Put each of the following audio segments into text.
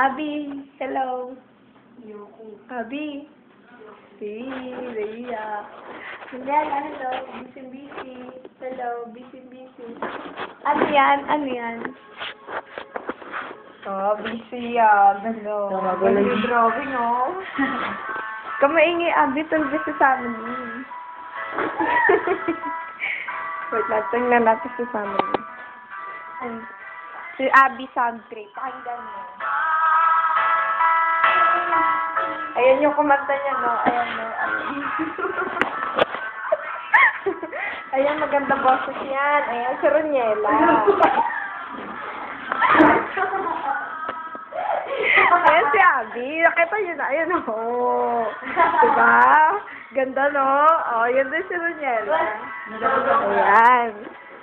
Abby, hello. Abby. Si, Leia. Mandela, hello. Busy. Hello, busy. Ano yan? Oh, busy yan. Hello. Drawing, oh. Kamaingi, Abby, tulbis sa amin. Wait lang, tingnan natin sa family. Si Abby Soundtree. Pakinggan mo. Ayan yung kumanta niya, no? Ayan, no? Ayan, maganda boses yan. Ayan, si Roniela. Ayan si Abby. Nakita niyo na. Ayan, oh. Diba? Ganda, no? Oh, yun din si Roniela. Ayan.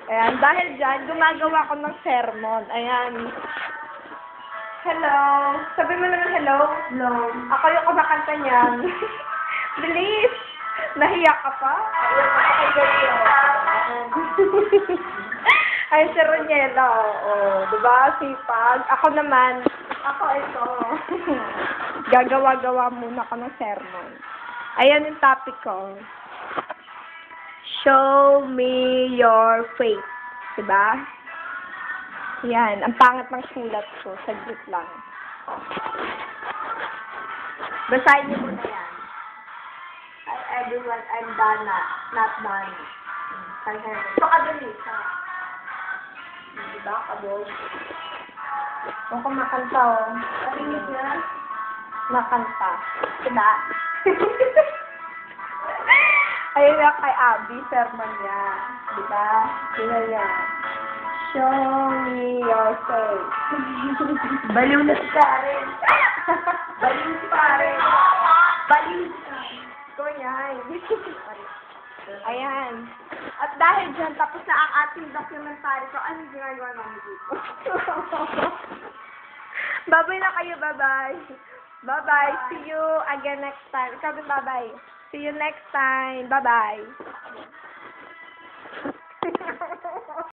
Ayan, dahil dyan, gumagawa ko ng sermon. Ayan. Hello. Sabi mo naman hello. Hello. Ako yung kumakanta niyan. Bilis. Nahiya ka pa? Ay, si Roniela. Oo. Diba? Sipag. Ako naman. Ako ito. Gagawa-gawa muna ko ng sermon. Ayan yung topic ko. Show me your faith. Diba? Yan. Ang pangit ng sulat ko. Saglit lang. Basahin niyo muna yan. Hi everyone, I'm Dana. Not Dana. So, kadali ka. Diba? Kabog. Kung kumakanta, oh. Parinig niya. Makanta. Diba? Ayun na kay Abby, sermon niya. Diba? Diba yan? Show me your face. Baliw na si Karen. Baliw si Karen. Baliw si Karen. Kunyay. Ayan. At dahil dyan, tapos na ang ating documentary. So, anong ginagawa namin dito? Bye-bye na kayo. Bye-bye. Bye-bye. See you again next time. Ikaw din bye-bye. See you next time. Bye-bye.